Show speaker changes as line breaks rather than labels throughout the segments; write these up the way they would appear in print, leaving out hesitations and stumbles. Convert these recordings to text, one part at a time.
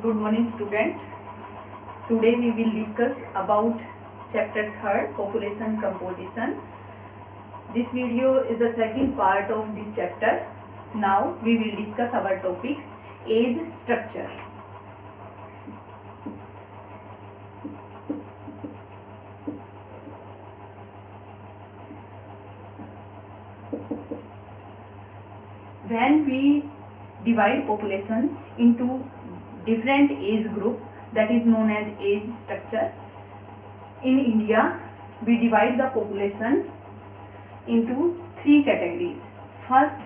Good morning, student. Today we will discuss about chapter 3rd, population composition. This video is the second part of this chapter. Now we will discuss our topic, age structure. When we divide population into different age group, that is known as age structure. In India, we divide the population into three categories. First,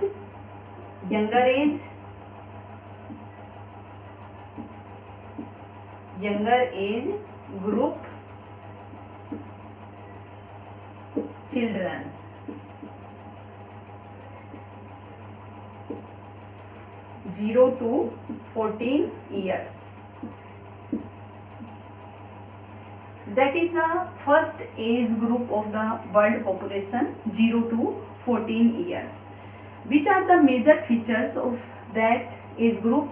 younger age group, children. Zero to 14 years. That is the first age group of the world population, 0 to 14 years. Which are the major features of that age group?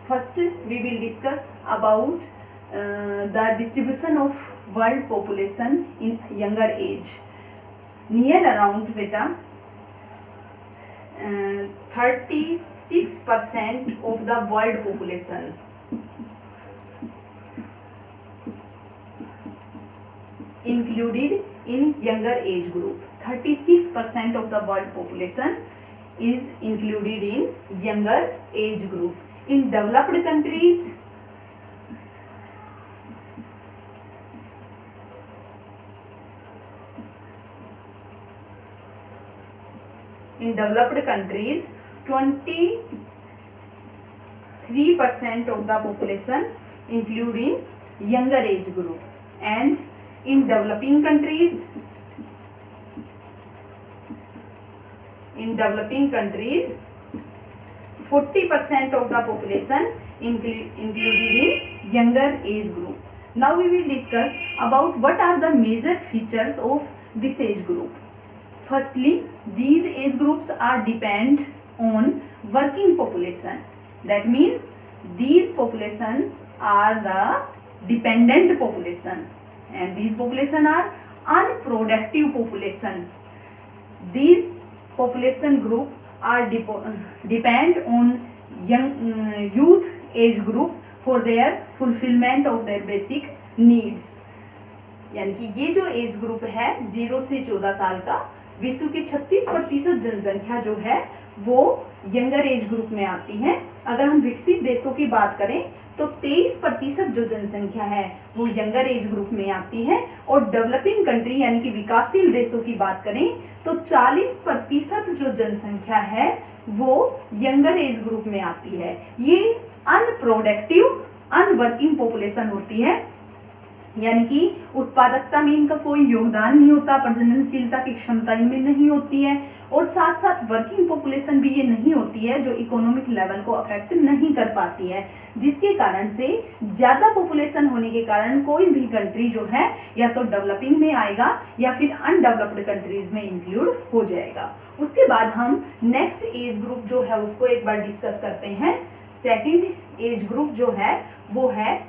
First, we will discuss about the distribution of world population in younger age. Near around 36% of the world population included in younger age group. 36% of the world population is included in younger age group. In developed countries, in developed countries, 23% of the population include in younger age group, and in developing countries, 40% of the population included in younger age group. Now we will discuss about what are the major features of this age group. Firstly, these age groups are depend on working population. That means these population are the dependent population, and these population are unproductive population. These population group are depend on youth age group for their fulfillment of their basic needs. यानी कि ये जो age group है 0 से 14 साल का, विश्व की 36% जनसंख्या जो है वो यंगर एज ग्रुप में आती है. अगर हम विकसित देशों की बात करें तो 23% जो जनसंख्या है वो यंगर एज ग्रुप में आती है, और डेवलपिंग कंट्री यानी कि विकासशील देशों की बात करें तो 40% जो जनसंख्या है वो यंगर एज ग्रुप में आती है. ये अनप्रोडक्टिव अनवर्किंग पॉपुलेशन होती है, यानी कि उत्पादकता में इनका कोई योगदान नहीं होता, प्रजननशीलता की क्षमता इनमें नहीं होती है, और साथ साथ वर्किंग पॉपुलेशन भी ये नहीं होती है जो इकोनॉमिक लेवल को अफेक्ट नहीं कर पाती है, जिसके कारण से ज़्यादा पॉपुलेशन होने के कारण कोई भी कंट्री जो है या तो डेवलपिंग में आएगा या फिर अनडेवलप्ड कंट्रीज में इंक्लूड हो जाएगा. उसके बाद हम नेक्स्ट एज ग्रुप जो है उसको एक बार डिस्कस करते हैं. सेकेंड एज ग्रुप जो है वो है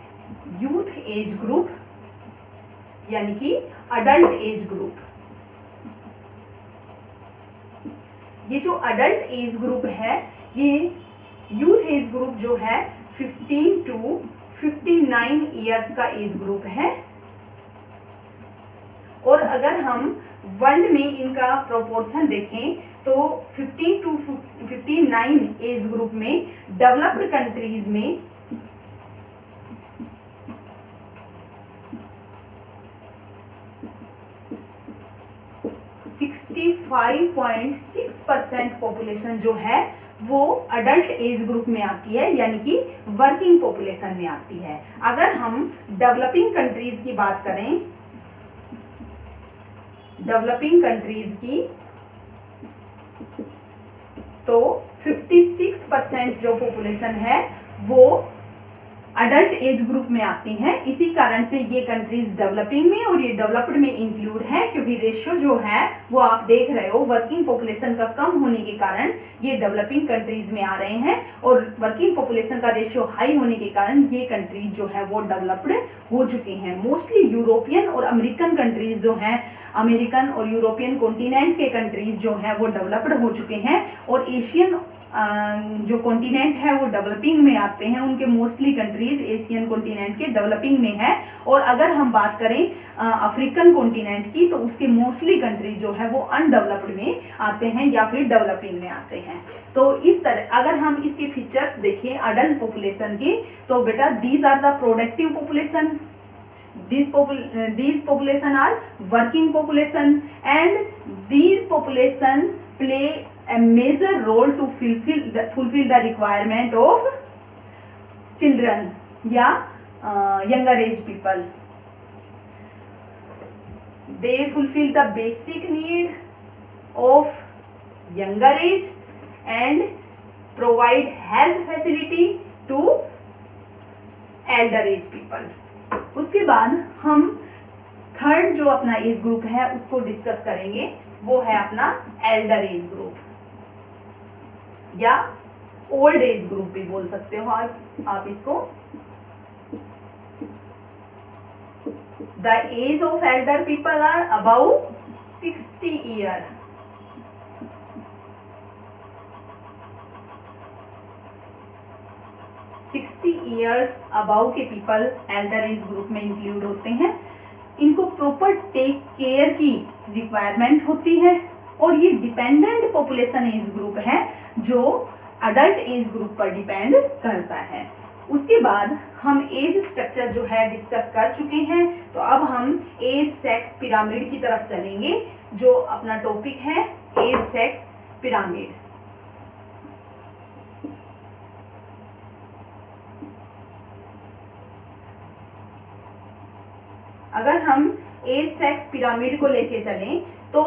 यूथ एज ग्रुप, यानी कि अडल्ट एज ग्रुप. ये जो अडल्ट एज ग्रुप है, ये यूथ एज ग्रुप जो है 15 टू 59 इयर्स का एज ग्रुप है. और अगर हम वर्ल्ड में इनका प्रोपोर्शन देखें तो 15 टू 59 एज ग्रुप में डेवलप्ड कंट्रीज में 65.6% पॉपुलेशन जो है वो अडल्ट एज ग्रुप में आती है, यानी कि वर्किंग पॉपुलेशन में आती है. अगर हम डेवलपिंग कंट्रीज की बात करें, डेवलपिंग कंट्रीज की, तो 56% जो पॉपुलेशन है वो अडल्ट एज ग्रुप में आती हैं। इसी कारण से ये कंट्रीज डेवलपिंग में और ये डेवलप्ड में इंक्लूड है, क्योंकि रेशियो जो है वो आप देख रहे हो वर्किंग पॉपुलेशन का कम होने के कारण ये डेवलपिंग कंट्रीज में आ रहे हैं, और वर्किंग पॉपुलेशन का रेशियो हाई होने के कारण ये कंट्रीज जो है वो डेवलप्ड हो चुके हैं। मोस्टली यूरोपियन और अमेरिकन कंट्रीज जो हैं, अमेरिकन और यूरोपियन कॉन्टिनेंट के कंट्रीज जो हैं वो डेवलप्ड हो चुके हैं, और एशियन जो कॉन्टिनेंट है वो डेवलपिंग में आते हैं। उनके मोस्टली कंट्रीज एशियन कॉन्टिनेंट के डेवलपिंग में है। और अगर हम बात करें अफ्रीकन कॉन्टिनेंट की, तो उसके मोस्टली कंट्रीज जो है वो अनडेवलप्ड में आते हैं या फिर डेवलपिंग में आते हैं। तो इस तरह अगर हम इसके फीचर्स देखें अडल्ट पॉपुलेशन के, तो बेटा these are the productive population, these population are working population, and these population play a major role to fulfill the requirement of children या younger age people. They fulfill the basic need of younger age and provide health facility to elder age people. उसके बाद हम third जो अपना age group है उसको discuss करेंगे, वो है अपना एल्डर एज ग्रुप या ओल्ड एज ग्रुप भी बोल सकते हो आप इसको। The age of elder people are about 60 year. Years about के पीपल एल्डर एज ग्रुप में इंक्लूड होते हैं। इनको प्रॉपर टेक केयर की रिक्वायरमेंट होती है, और ये डिपेंडेंट पॉपुलेशन एज ग्रुप है जो अडल्ट एज ग्रुप पर डिपेंड करता है। उसके बाद हम एज स्ट्रक्चर जो है डिस्कस कर चुके हैं, तो अब हम एज सेक्स पिरामिड की तरफ चलेंगे, जो अपना टॉपिक है एज सेक्स पिरामिड। अगर हम एज सेक्स पिरामिड को लेके चलें, तो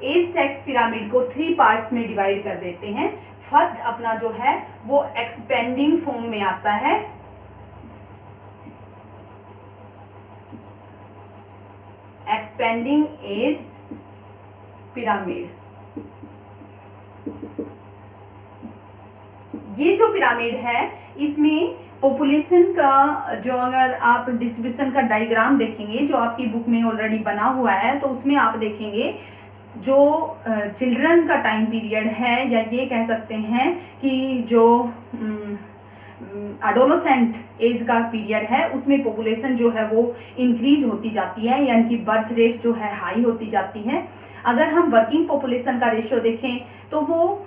एज सेक्स पिरामिड को 3 पार्ट्स में डिवाइड कर देते हैं। फर्स्ट अपना जो है वो एक्सपेंडिंग फॉर्म में आता है। एक्सपेंडिंग एज पिरामिड, ये जो पिरामिड है इसमें पॉपुलेशन का जो अगर आप डिस्ट्रीब्यूशन का डायग्राम देखेंगे जो आपकी बुक में ऑलरेडी बना हुआ है, तो उसमें आप देखेंगे जो चिल्ड्रन का टाइम पीरियड है, या ये कह सकते हैं कि जो एडोलेसेंट एज का पीरियड है, उसमें पॉपुलेशन जो है वो इंक्रीज होती जाती है, यानी कि बर्थ रेट जो है हाई होती जाती है। अगर हम वर्किंग पॉपुलेशन का रेशियो देखें तो वो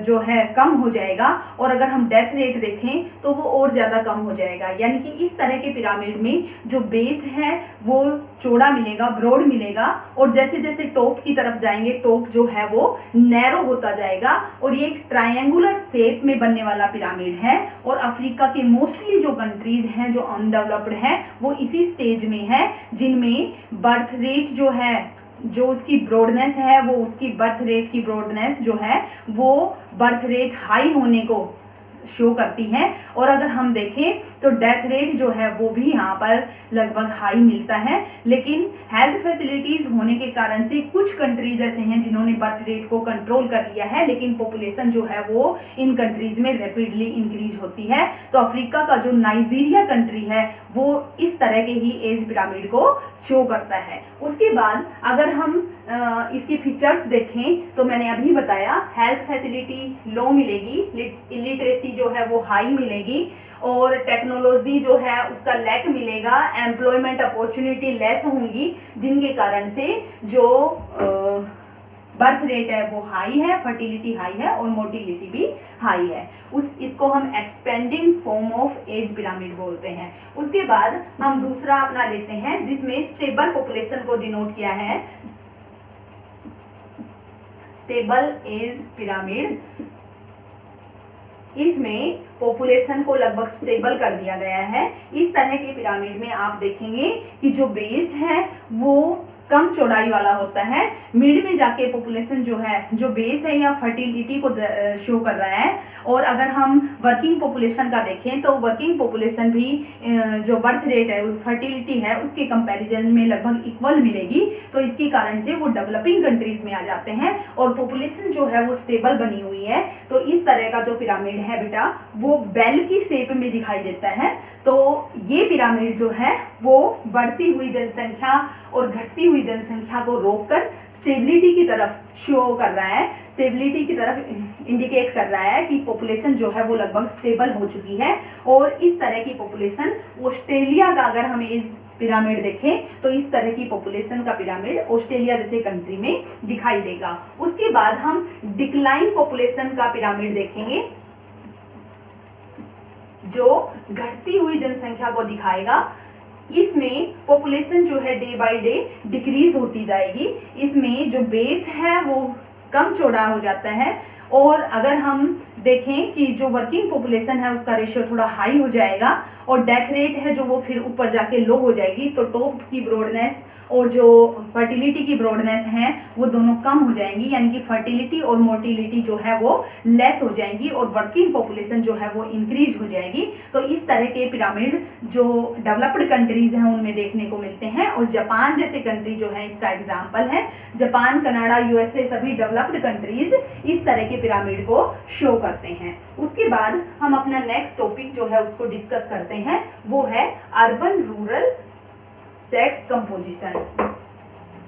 जो है कम हो जाएगा, और अगर हम डेथ रेट देखें तो वो और ज़्यादा कम हो जाएगा। यानी कि इस तरह के पिरामिड में जो बेस है वो चौड़ा मिलेगा, ब्रॉड मिलेगा, और जैसे जैसे टॉप की तरफ जाएंगे टॉप जो है वो नैरो होता जाएगा, और ये एक ट्रायंगुलर शेप में बनने वाला पिरामिड है। और अफ्रीका के मोस्टली जो कंट्रीज हैं जो अनडेवलप्ड हैं वो इसी स्टेज में है, जिनमें बर्थ रेट जो है, जो उसकी ब्रॉडनेस है, वो उसकी बर्थ रेट की ब्रॉडनेस जो है वो बर्थ रेट हाई होने को शो करती है। और अगर हम देखें तो डेथ रेट जो है वो भी यहाँ पर लगभग हाई मिलता है। लेकिन हेल्थ फैसिलिटीज होने के कारण से कुछ कंट्रीज ऐसे हैं जिन्होंने बर्थ रेट को कंट्रोल कर लिया है, लेकिन पॉपुलेशन जो है वो इन कंट्रीज में रैपिडली इंक्रीज होती है। तो अफ्रीका का जो नाइजीरिया कंट्री है वो इस तरह के ही एज पिरामिड को शो करता है। उसके बाद अगर हम इसके फीचर्स देखें तो मैंने अभी बताया हेल्थ फैसिलिटी लो मिलेगी, इलिटरेसी जो है वो हाई मिलेगी, और टेक्नोलॉजी जो है उसका लैक मिलेगा, एम्प्लॉयमेंट अपॉर्चुनिटी लेस होंगी, जिनके कारण से जो बर्थ रेट है वो हाई है, फर्टिलिटी हाई है, और मोर्टिलिटी भी हाई है। इसको हम expanding form of age pyramid बोलते हैं। उसके बाद हम दूसरा अपना लेते हैं जिसमें स्टेबल पॉपुलेशन को डिनोट किया है, स्टेबल एज पिरामिड। इसमें पॉपुलेशन को लगभग स्टेबल कर दिया गया है। इस तरह के पिरामिड में आप देखेंगे कि जो बेस है वो कम चौड़ाई वाला होता है। मिड में जाके पॉपुलेशन जो है, जो बेस है या फर्टिलिटी को शो कर रहा है। और अगर हम वर्किंग पॉपुलेशन का देखें तो वर्किंग पॉपुलेशन भी जो बर्थ रेट है, फर्टिलिटी है, उसके कंपैरिजन में लगभग इक्वल मिलेगी। तो इसके कारण से वो डेवलपिंग कंट्रीज में आ जाते हैं और पॉपुलेशन जो है वो स्टेबल बनी हुई है। तो इस तरह का जो पिरामिड है बेटा वो बेल की शेप में दिखाई देता है। तो ये पिरामिड जो है वो बढ़ती हुई जनसंख्या और घटती हुई जनसंख्या को रोककर स्टेबिलिटी की तरफ शो कर रहा है, स्टेबिलिटी की तरफ इंडिकेट कर रहा है कि पॉपुलेशन जो है वो लगभग स्टेबल हो चुकी है। और इस तरह की पॉपुलेशन ऑस्ट्रेलिया का, अगर हम इस पिरामिड देखें तो इस तरह की पॉपुलेशन का पिरामिड ऑस्ट्रेलिया जैसे कंट्री में दिखाई देगा। उसके बाद हम डिक्लाइन पॉपुलेशन का पिरामिड देखेंगे जो घटती हुई जनसंख्या को दिखाएगा। इसमें पॉपुलेशन जो है डे बाय डे डिक्रीज होती जाएगी। इसमें जो बेस है वो कम चौड़ा हो जाता है। और अगर हम देखें कि जो वर्किंग पॉपुलेशन है उसका रेशियो थोड़ा हाई हो जाएगा और डेथ रेट है जो वो फिर ऊपर जाके लो हो जाएगी। तो टॉप की ब्रॉडनेस और जो फर्टिलिटी की ब्रॉडनेस है वो दोनों कम हो जाएंगी, यानी कि फर्टिलिटी और मोर्टिलिटी जो है वो लेस हो जाएंगी और वर्किंग पॉपुलेशन जो है वो इंक्रीज हो जाएगी। तो इस तरह के पिरामिड जो डेवलप्ड कंट्रीज हैं उनमें देखने को मिलते हैं। और जापान जैसे कंट्री जो है इसका एग्जाम्पल है। जापान, कनाडा, यूएसए सभी डेवलप्ड कंट्रीज इस तरह के पिरामिड को शो करते हैं। उसके बाद हम अपना नेक्स्ट टॉपिक जो है उसको डिस्कस करते हैं, वो है urban rural sex composition.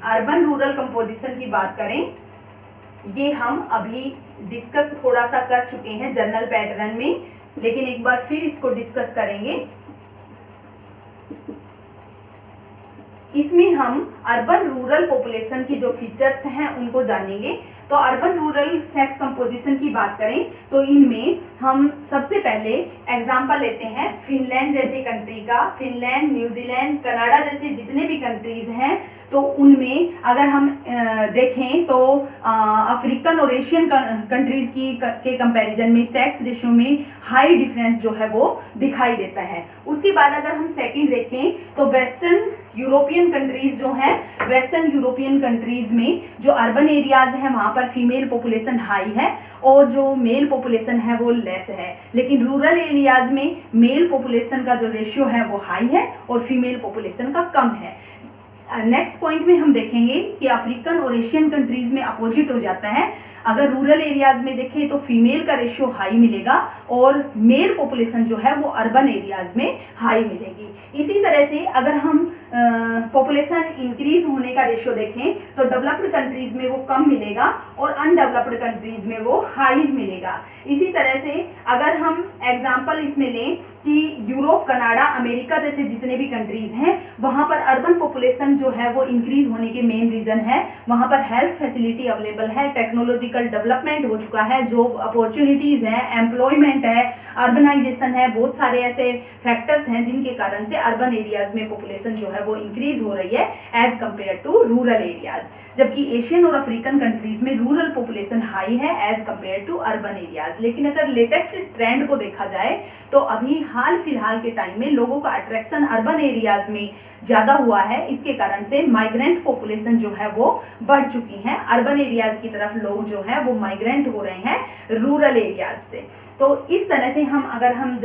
Urban rural composition की बात करें, ये हम अभी डिस्कस थोड़ा सा कर चुके हैं जनरल पैटर्न में, लेकिन एक बार फिर इसको डिस्कस करेंगे। इसमें हम अर्बन रूरल पॉपुलेशन की जो फीचर्स हैं उनको जानेंगे। तो अर्बन रूरल सेक्स कंपोजिशन की बात करें तो इनमें हम सबसे पहले एग्जांपल लेते हैं फिनलैंड जैसे कंट्री का। फिनलैंड, न्यूजीलैंड, कनाडा जैसे जितने भी कंट्रीज हैं तो उनमें अगर हम देखें तो अफ्रीकन और एशियन कंट्रीज के कंपैरिजन में सेक्स रेशियो में हाई डिफरेंस जो है वो दिखाई देता है। उसके बाद अगर हम सेकंड देखें तो वेस्टर्न यूरोपियन कंट्रीज जो हैं, वेस्टर्न यूरोपियन कंट्रीज में जो अर्बन एरियाज हैं वहां पर फीमेल पॉपुलेशन हाई है और जो मेल पॉपुलेशन है वो लेस है। लेकिन रूरल एरियाज में मेल पॉपुलेशन का जो रेशियो है वो हाई है और फीमेल पॉपुलेशन का कम है। नेक्स्ट पॉइंट में हम देखेंगे कि अफ्रीकन और एशियन कंट्रीज में अपोजिट हो जाता है। अगर रूरल एरियाज में देखें तो फीमेल का रेशियो हाई मिलेगा और मेल पॉपुलेशन जो है वो अर्बन एरियाज में हाई मिलेगी। इसी तरह से अगर हम पॉपुलेशन इंक्रीज होने का रेशियो देखें तो डेवलप्ड कंट्रीज में वो कम मिलेगा और अनडेवलप्ड कंट्रीज में वो हाई मिलेगा। इसी तरह से अगर हम एग्जांपल इसमें लें कि यूरोप, कनाडा, अमेरिका जैसे जितने भी कंट्रीज हैं वहां पर अर्बन पॉपुलेशन जो है वो इंक्रीज होने के मेन रीजन है वहां पर हेल्थ फैसिलिटी अवेलेबल है, टेक्नोलॉजिकल डेवलपमेंट हो चुका है, जॉब अपॉर्चुनिटीज है, एम्प्लॉयमेंट है, अर्बनाइजेशन है, बहुत सारे ऐसे फैक्टर्स हैं जिनके कारण से अर्बन एरियाज में पॉपुलेशन जो है वो इंक्रीज हो रही है as compare to rural areas. जबकि एशियन और अफ्रीकन कंट्रीज में रूरल पॉपुलेशन हाई है as compare to urban areas. लेकिन अगर लेटेस्ट ट्रेंड को देखा जाए तो अभी हाल फिलहाल के टाइम में लोगों का अट्रैक्शन अर्बन एरियाज में ज्यादा हुआ है। इसके कारण से माइग्रेंट पॉपुलेशन जो है वो बढ़ चुकी है। अर्बन एरियाज की तरफ लोग जो है वो माइग्रेंट हो रहे हैं रूरल एरियाज से। तो इस तरह से हम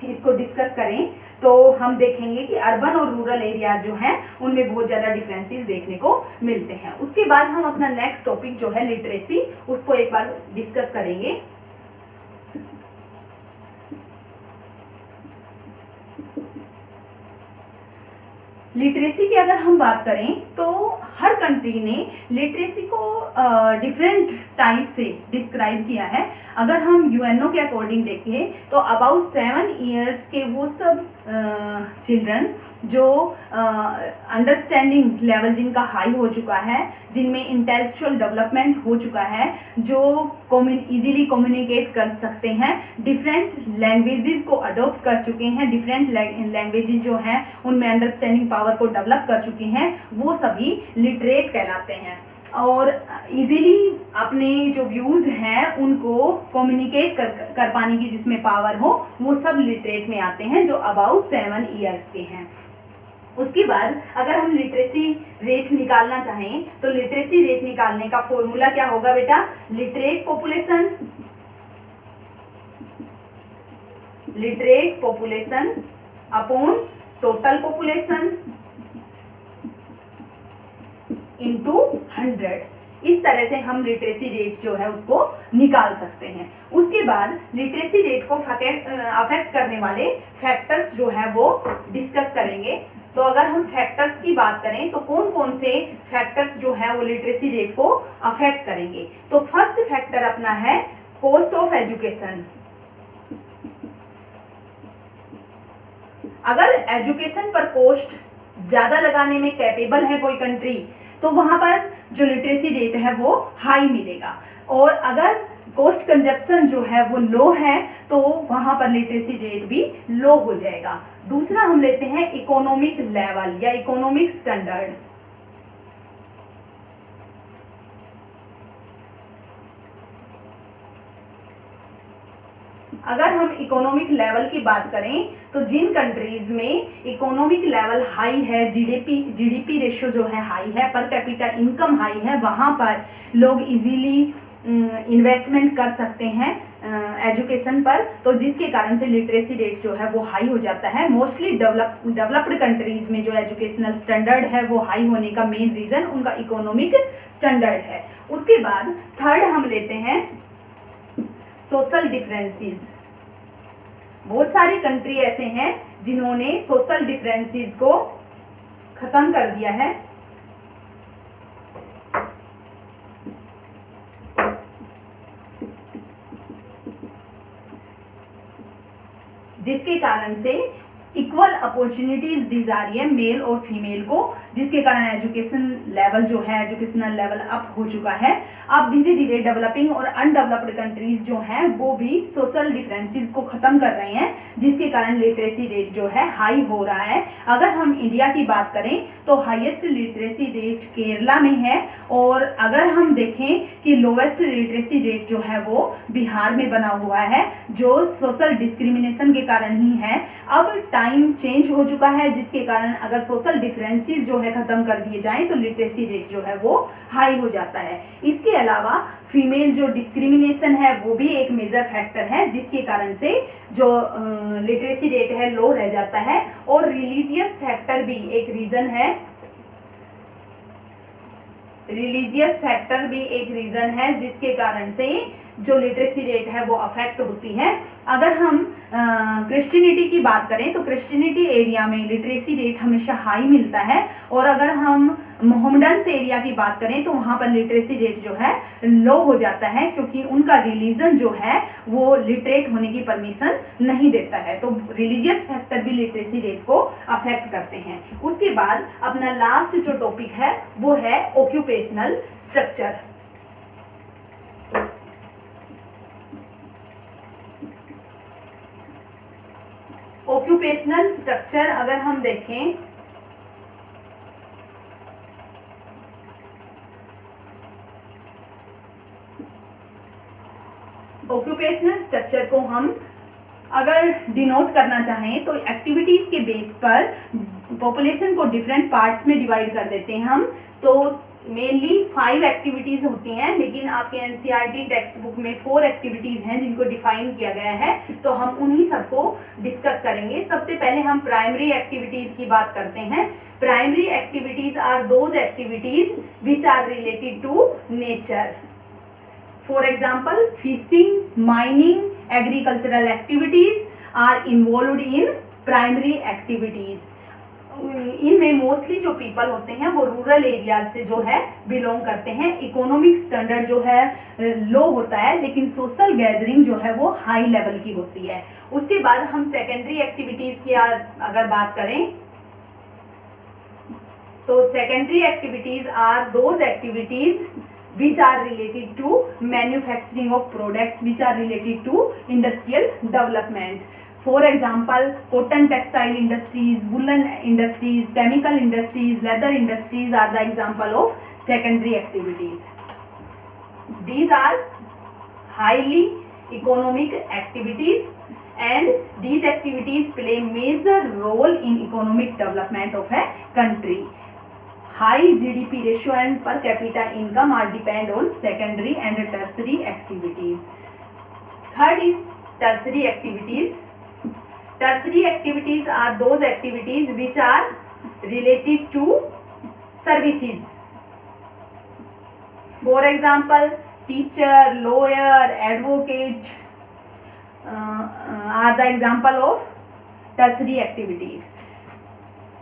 इसको डिस्कस करें तो हम देखेंगे कि अर्बन और रूरल एरिया जो हैं उनमें बहुत ज़्यादा डिफरेंसेस देखने को मिलते हैं। उसके बाद हम अपना नेक्स्ट टॉपिक जो है लिटरेसी, उसको एक बार डिस्कस करेंगे। लिटरेसी की अगर हम बात करें तो हर कंट्री ने लिटरेसी को डिफरेंट टाइप से डिस्क्राइब किया है। अगर हम यूएनओ के अकॉर्डिंग देखें तो अबाउट 7 इयर्स के वो सब चिल्ड्रन जो अंडरस्टैंडिंग लेवल जिनका हाई हो चुका है, जिनमें इंटेलेक्चुअल डेवलपमेंट हो चुका है, जो इजीली कम्युनिकेट कर सकते हैं, डिफरेंट लैंग्वेजेस को अडॉप्ट कर चुके हैं, डिफरेंट लैंग्वेजेस जो हैं उनमें अंडरस्टैंडिंग पावर को डेवलप कर चुके हैं, वो सभी लिटरेट कहलाते हैं। और इजीली अपने जो व्यूज़ हैं उनको कम्युनिकेट कर पाने की जिसमें पावर हो वो सब लिटरेट में आते हैं जो अबाउट 7 इयर्स के हैं। उसके बाद अगर हम लिटरेसी रेट निकालना चाहें तो लिटरेसी रेट निकालने का फॉर्मूला क्या होगा बेटा, literate population upon total population into 100। इस तरह से हम लिटरेसी रेट जो है उसको निकाल सकते हैं। उसके बाद लिटरेसी रेट को अफेक्ट करने वाले फैक्टर्स जो है वो डिस्कस करेंगे। तो अगर हम फैक्टर्स की बात करें तो कौन कौन से फैक्टर्स जो है वो लिटरेसी रेट को अफेक्ट करेंगे। तो फर्स्ट फैक्टर अपना है कॉस्ट ऑफ एजुकेशन। अगर एजुकेशन पर कॉस्ट ज्यादा लगाने में कैपेबल है कोई कंट्री तो वहां पर जो लिटरेसी रेट है वो हाई मिलेगा, और अगर कॉस्ट कंजप्शन जो है वो लो है तो वहां पर लिटरेसी रेट भी लो हो जाएगा। दूसरा हम लेते हैं इकोनॉमिक लेवल या इकोनॉमिक स्टैंडर्ड। अगर हम इकोनॉमिक लेवल की बात करें तो जिन कंट्रीज में इकोनॉमिक लेवल हाई है, जीडीपी रेशियो जो है हाई है, पर कैपिटा इनकम हाई है, वहां पर लोग इजीली इन्वेस्टमेंट कर सकते हैं एजुकेशन पर, तो जिसके कारण से लिटरेसी रेट जो है वो हाई हो जाता है। मोस्टली डेवलप्ड कंट्रीज में जो एजुकेशनल स्टैंडर्ड है वो हाई होने का मेन रीजन उनका इकोनॉमिक स्टैंडर्ड है। उसके बाद थर्ड हम लेते हैं सोशल डिफरेंसेस। बहुत सारे कंट्री ऐसे हैं जिन्होंने सोशल डिफरेंसेस को खत्म कर दिया है। जिसके कारण से इक्वल अपॉर्चुनिटीज दी जा रही है मेल और फीमेल को, जिसके कारण एजुकेशन लेवल जो है, एजुकेशनल लेवल अप हो चुका है। अब धीरे धीरे डेवलपिंग और अनडेवलप्ड कंट्रीज जो हैं वो भी सोशल डिफरेंसेस को खत्म कर रहे हैं, जिसके कारण लिटरेसी रेट जो है हाई हो रहा है। अगर हम इंडिया की बात करें तो हाईएस्ट लिटरेसी रेट केरला में है, और अगर हम देखें कि लोवेस्ट लिटरेसी रेट जो है वो बिहार में बना हुआ है, जो सोशल डिस्क्रिमिनेशन के कारण ही है। अब टाइम चेंज हो चुका है, जिसके कारण अगर सोशल डिफरेंसेस जो है खत्म कर दिए जाएं तो लिटरेसी रेट जो है वो हाई हो जाता है। इसके अलावा फीमेल जो डिस्क्रिमिनेशन है वो भी एक मेजर फैक्टर है, जिसके कारण से जो लिटरेसी रेट है लो रह जाता है। और रिलीजियस फैक्टर भी एक रीजन है, जिसके कारण से जो लिटरेसी रेट है वो अफेक्ट होती है। अगर हम क्रिश्चियनिटी की बात करें तो क्रिश्चियनिटी एरिया में लिटरेसी रेट हमेशा हाई मिलता है, और अगर हम मोहम्मडन्स एरिया की बात करें तो वहाँ पर लिटरेसी रेट जो है लो हो जाता है, क्योंकि उनका रिलीजन जो है वो लिटरेट होने की परमिशन नहीं देता है। तो रिलीजियस फैक्टर भी लिटरेसी रेट को अफेक्ट करते हैं। उसके बाद अपना लास्ट जो टॉपिक है वो है ऑक्यूपेशनल स्ट्रक्चर। ऑक्यूपेशनल स्ट्रक्चर अगर हम देखें ऑक्यूपेशनल स्ट्रक्चर को हम अगर डिनोट करना चाहें तो एक्टिविटीज के बेस पर पॉपुलेशन को डिफरेंट पार्ट्स में डिवाइड कर देते हैं हम। तो मेनली 5 एक्टिविटीज होती हैं, लेकिन आपके एनसीईआरटी टेक्स्ट बुक में 4 एक्टिविटीज हैं जिनको डिफाइन किया गया है, तो हम उन्हीं सबको डिस्कस करेंगे। सबसे पहले हम प्राइमरी एक्टिविटीज की बात करते हैं। Primary activities are those activities which are related to nature. For example fishing, mining, agricultural activities are involved in primary activities. इनमें मोस्टली जो पीपल होते हैं वो रूरल एरिया से जो है बिलोंग करते हैं। इकोनॉमिक स्टैंडर्ड जो है लो होता है, लेकिन सोशल गैदरिंग जो है वो हाई लेवल की होती है। उसके बाद हम सेकेंडरी एक्टिविटीज की अगर बात करें तो secondary activities are those activities which are related to manufacturing of products, which are related to industrial development. For example, cotton textile industries, woolen industries, chemical industries, leather industries are the example of secondary activities. These are highly economic activities, and these activities play major role in economic development of a country. High GDP ratio and per capita income are depend on secondary and tertiary activities. Third is tertiary activities. Tertiary activities are those activities which are related to services. For example, teacher, lawyer, advocate are the example of tertiary activities.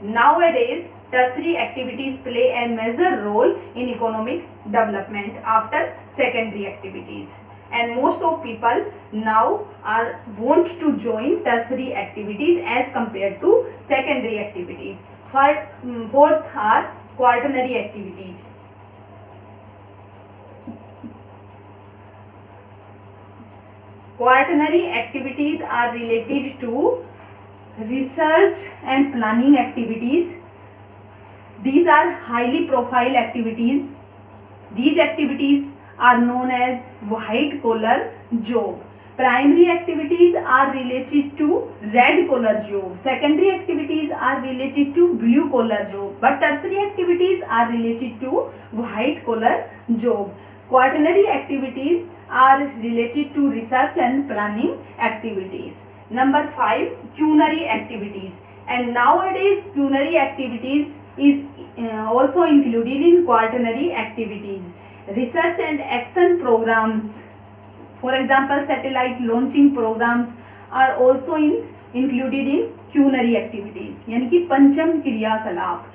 Nowadays, tertiary activities play a major role in economic development after secondary activities, and most of people now want to join tertiary activities as compared to secondary activities. Fourth are quaternary activities. Quaternary activities are related to research and planning activities. These are highly profile activities. These activities are known as white collar job. Primary activities are related to red collar job. Secondary activities are related to blue collar job. But tertiary activities are related to white collar job. Quaternary activities are related to research and planning activities. Number 5, culinary activities. And nowadays culinary activities is also included in quaternary activities. Research and action programs, for example satellite launching programs, are also included in culinary activities, यानी कि पंचम क्रियाकलाप.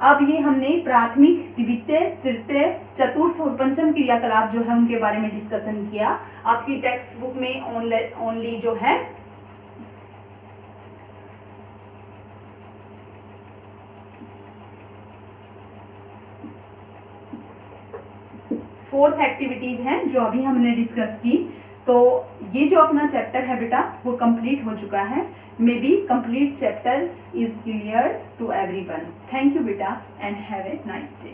अब ये हमने प्राथमिक, द्वितीय, तृतीय, चतुर्थ और पंचम क्रियाकलाप जो है उनके बारे में डिस्कशन किया. आपकी टेक्स्ट बुक में ओनली जो है फोर्थ एक्टिविटीज हैं जो अभी हमने डिस्कस की. तो ये जो अपना चैप्टर है बेटा वो कंप्लीट हो चुका है. May be complete chapter is clear to everyone. Thank you बेटा and have a nice day.